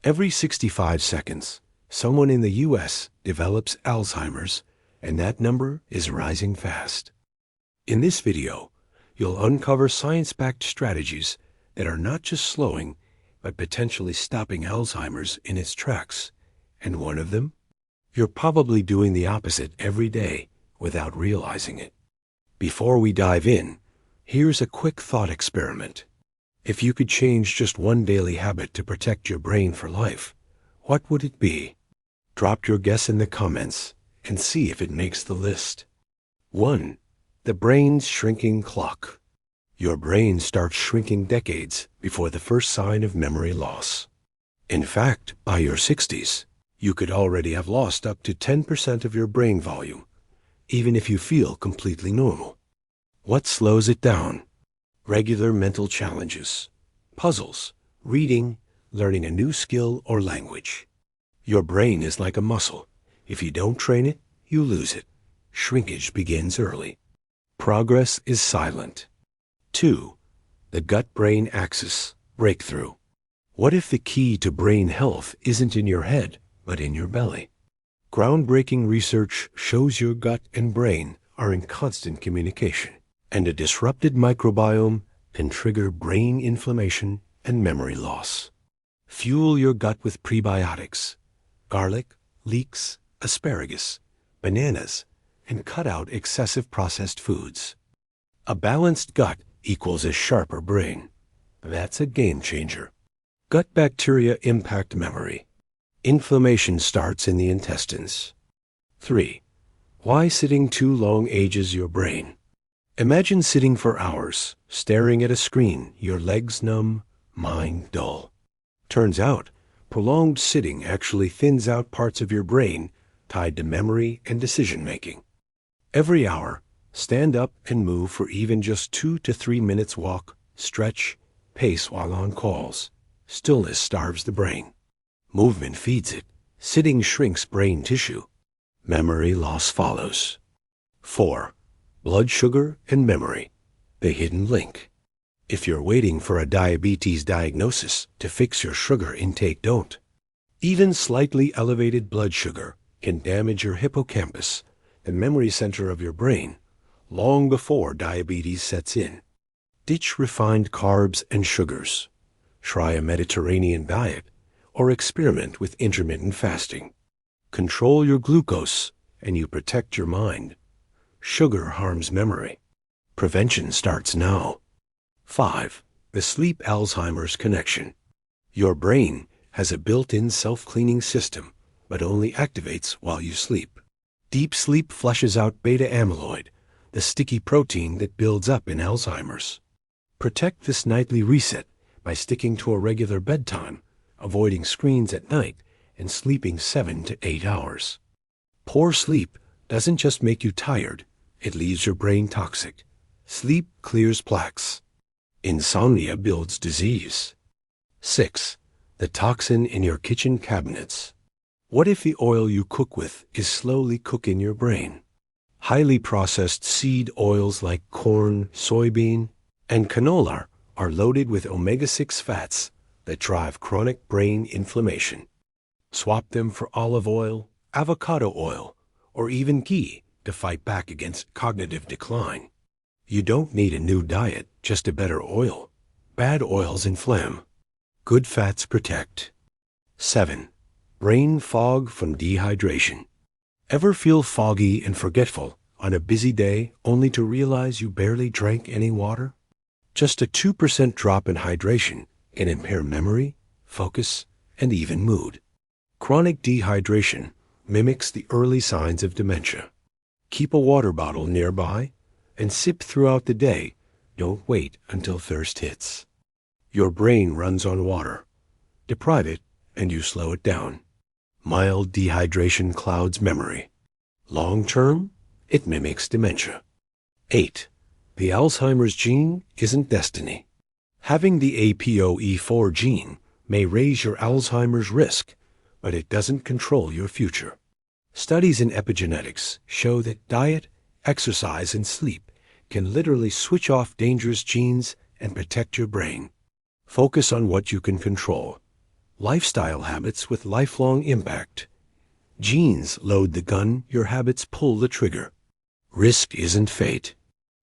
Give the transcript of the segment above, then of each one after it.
Every 65 seconds, someone in the U.S. develops Alzheimer's, and that number is rising fast. In this video, you'll uncover science-backed strategies that are not just slowing, but potentially stopping Alzheimer's in its tracks. And one of them? You're probably doing the opposite every day without realizing it. Before we dive in, here's a quick thought experiment. If you could change just one daily habit to protect your brain for life, what would it be? Drop your guess in the comments and see if it makes the list. 1. The brain's shrinking clock. Your brain starts shrinking decades before the first sign of memory loss. In fact, by your 60s, you could already have lost up to 10% of your brain volume, even if you feel completely normal. What slows it down? Regular mental challenges, puzzles, reading, learning a new skill or language. Your brain is like a muscle. If you don't train it, you lose it. Shrinkage begins early. Progress is silent. 2. The gut-brain axis breakthrough. What if the key to brain health isn't in your head, but in your belly? Groundbreaking research shows your gut and brain are in constant communication, and a disrupted microbiome can trigger brain inflammation and memory loss. Fuel your gut with prebiotics, garlic, leeks, asparagus, bananas, and cut out excessive processed foods. A balanced gut equals a sharper brain. That's a game changer. Gut bacteria impact memory. Inflammation starts in the intestines. 3. Why sitting too long ages your brain? Imagine sitting for hours, staring at a screen, your legs numb, mind dull. Turns out, prolonged sitting actually thins out parts of your brain tied to memory and decision-making. Every hour, stand up and move for even just 2 to 3 minutes. Walk, stretch, pace while on calls. Stillness starves the brain. Movement feeds it. Sitting shrinks brain tissue. Memory loss follows. 4. Blood sugar and memory. The hidden link. If you're waiting for a diabetes diagnosis to fix your sugar intake, don't. Even slightly elevated blood sugar can damage your hippocampus, the memory center of your brain, long before diabetes sets in. Ditch refined carbs and sugars. Try a Mediterranean diet or experiment with intermittent fasting. Control your glucose and you protect your mind. Sugar harms memory. Prevention starts now. 5. The sleep Alzheimer's connection. Your brain has a built-in self-cleaning system, but only activates while you sleep. Deep sleep flushes out beta amyloid, the sticky protein that builds up in Alzheimer's. Protect this nightly reset by sticking to a regular bedtime, avoiding screens at night, and sleeping 7 to 8 hours. Poor sleep doesn't just make you tired, it leaves your brain toxic. Sleep clears plaques. Insomnia builds disease. 6. The toxin in your kitchen cabinets. What if the oil you cook with is slowly cooking your brain? Highly processed seed oils like corn, soybean, and canola are loaded with omega-6 fats that drive chronic brain inflammation. Swap them for olive oil, avocado oil, or even ghee to fight back against cognitive decline. You don't need a new diet, just a better oil. Bad oils inflame. Good fats protect. 7. Brain fog from dehydration. Ever feel foggy and forgetful on a busy day only to realize you barely drank any water? Just a 2% drop in hydration can impair memory, focus, and even mood. Chronic dehydration mimics the early signs of dementia. Keep a water bottle nearby and sip throughout the day. Don't wait until thirst hits. Your brain runs on water. Deprive it and you slow it down. Mild dehydration clouds memory. Long term, it mimics dementia. 8. The Alzheimer's gene isn't destiny. Having the APOE4 gene may raise your Alzheimer's risk, but it doesn't control your future. Studies in epigenetics show that diet, exercise, and sleep can literally switch off dangerous genes and protect your brain. Focus on what you can control. Lifestyle habits with lifelong impact. Genes load the gun, your habits pull the trigger. Risk isn't fate.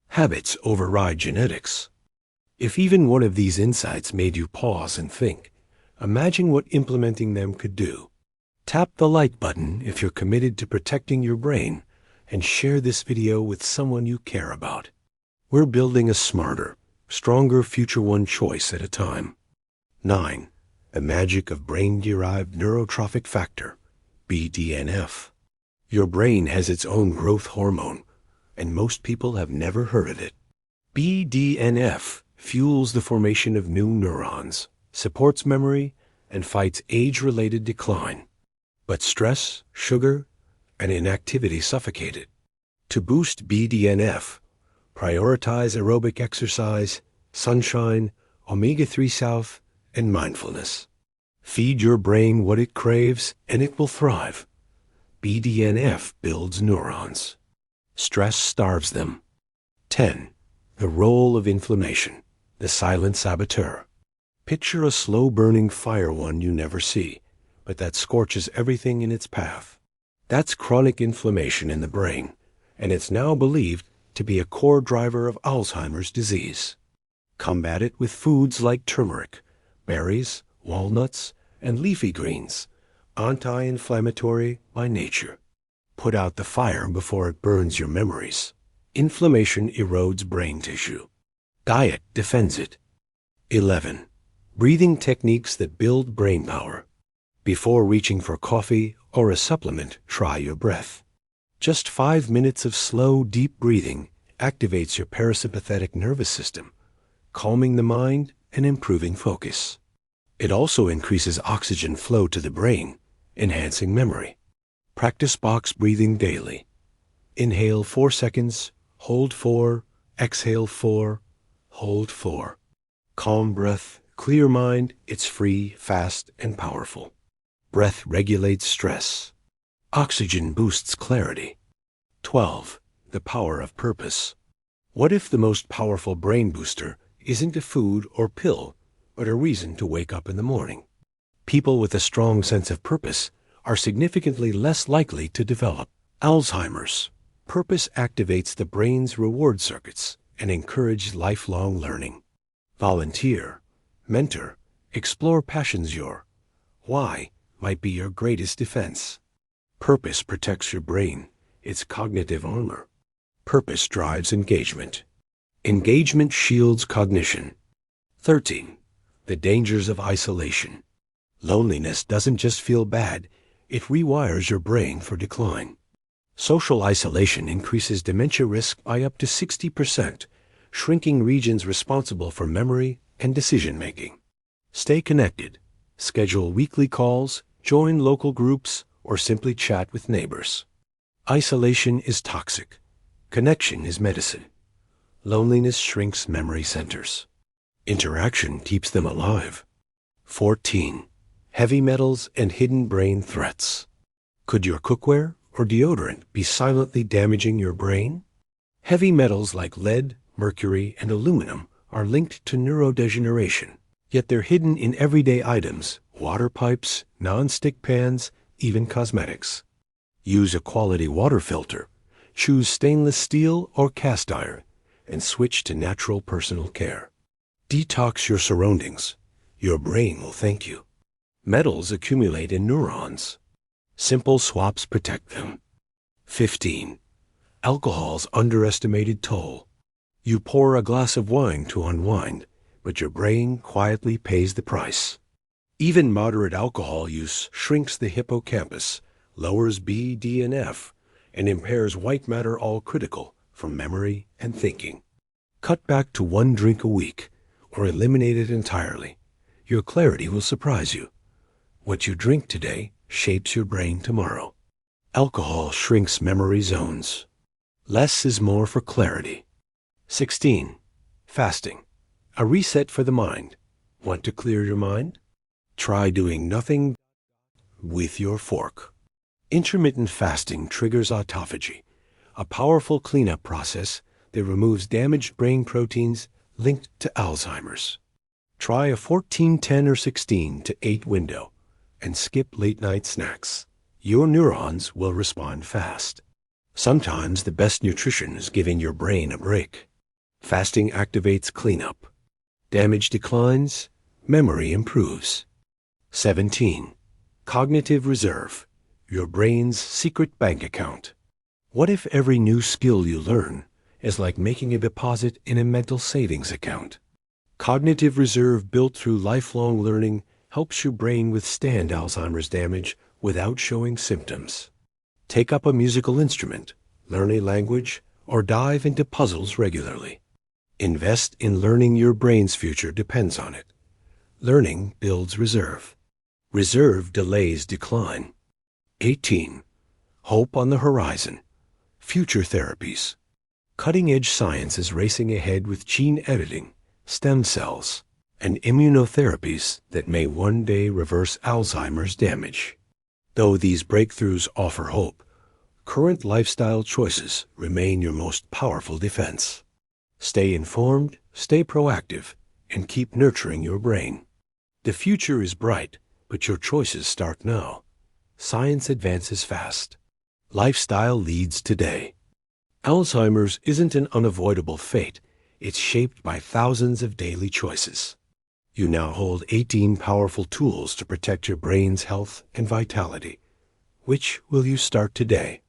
Habits override genetics. If even one of these insights made you pause and think, imagine what implementing them could do. Tap the like button if you're committed to protecting your brain, and share this video with someone you care about. We're building a smarter, stronger future one choice at a time. 9. The magic of brain-derived neurotrophic factor, BDNF. Your brain has its own growth hormone, and most people have never heard of it. BDNF fuels the formation of new neurons, supports memory, and fights age-related decline. But stress, sugar, and inactivity suffocate it. To boost BDNF, prioritize aerobic exercise, sunshine, omega-3 south, and mindfulness. Feed your brain what it craves, and it will thrive. BDNF builds neurons. Stress starves them. 10. The role of inflammation, the silent saboteur. Picture a slow-burning fire, one you never see, but that scorches everything in its path. That's chronic inflammation in the brain, and it's now believed to be a core driver of Alzheimer's disease. Combat it with foods like turmeric, berries, walnuts, and leafy greens, anti-inflammatory by nature. Put out the fire before it burns your memories. Inflammation erodes brain tissue. Diet defends it. 11. Breathing techniques that build brain power. Before reaching for coffee or a supplement, try your breath. Just 5 minutes of slow, deep breathing activates your parasympathetic nervous system, calming the mind and improving focus. It also increases oxygen flow to the brain, enhancing memory. Practice box breathing daily. Inhale 4 seconds, hold 4, exhale 4, hold 4. Calm breath, clear mind, it's free, fast, and powerful. Breath regulates stress. Oxygen boosts clarity. 12. The power of purpose. What if the most powerful brain booster isn't a food or pill, but a reason to wake up in the morning? People with a strong sense of purpose are significantly less likely to develop Alzheimer's. Purpose activates the brain's reward circuits and encourages lifelong learning. Volunteer, mentor, explore passions. Your why might be your greatest defense. Purpose protects your brain, its cognitive armor. Purpose drives engagement. Engagement shields cognition. 13. The dangers of isolation. Loneliness doesn't just feel bad, it rewires your brain for decline. Social isolation increases dementia risk by up to 60%, shrinking regions responsible for memory and decision-making. Stay connected. Schedule weekly calls, join local groups, or simply chat with neighbors. Isolation is toxic. Connection is medicine. Loneliness shrinks memory centers. Interaction keeps them alive. 14. Heavy metals and hidden brain threats. Could your cookware or deodorant be silently damaging your brain? Heavy metals like lead, mercury, and aluminum are linked to neurodegeneration, yet they're hidden in everyday items, water pipes, non-stick pans, even cosmetics. Use a quality water filter. Choose stainless steel or cast iron, and switch to natural personal care. Detox your surroundings. Your brain will thank you. Metals accumulate in neurons. Simple swaps protect them. 15. Alcohol's underestimated toll. You pour a glass of wine to unwind, but your brain quietly pays the price. Even moderate alcohol use shrinks the hippocampus, lowers BDNF, and impairs white matter, all critical for memory and thinking. Cut back to 1 drink a week, or eliminate it entirely. Your clarity will surprise you. What you drink today shapes your brain tomorrow. Alcohol shrinks memory zones. Less is more for clarity. 16. Fasting. A reset for the mind. Want to clear your mind? Try doing nothing with your fork. Intermittent fasting triggers autophagy, a powerful cleanup process that removes damaged brain proteins linked to Alzheimer's. Try a 14-10 or 16-8 window. and skip late-night snacks. Your neurons will respond fast. Sometimes the best nutrition is giving your brain a break. Fasting activates cleanup. Damage declines, memory improves. 17. Cognitive reserve, your brain's secret bank account. What if every new skill you learn is like making a deposit in a mental savings account? Cognitive reserve built through lifelong learning helps your brain withstand Alzheimer's damage without showing symptoms. Take up a musical instrument, learn a language, or dive into puzzles regularly. Invest in learning. Your brain's future depends on it. Learning builds reserve. Reserve delays decline. 18. Hope on the horizon. Future therapies. Cutting-edge science is racing ahead with gene editing, stem cells, and immunotherapies that may one day reverse Alzheimer's damage. Though these breakthroughs offer hope, current lifestyle choices remain your most powerful defense. Stay informed, stay proactive, and keep nurturing your brain. The future is bright, but your choices start now. Science advances fast. Lifestyle leads today. Alzheimer's isn't an unavoidable fate. It's shaped by thousands of daily choices. You now hold 18 powerful tools to protect your brain's health and vitality. Which will you start today?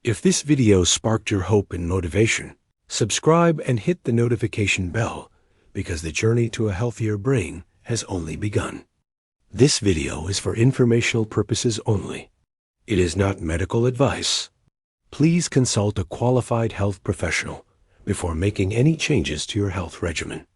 If this video sparked your hope and motivation, subscribe and hit the notification bell, because the journey to a healthier brain has only begun. This video is for informational purposes only. It is not medical advice. Please consult a qualified health professional before making any changes to your health regimen.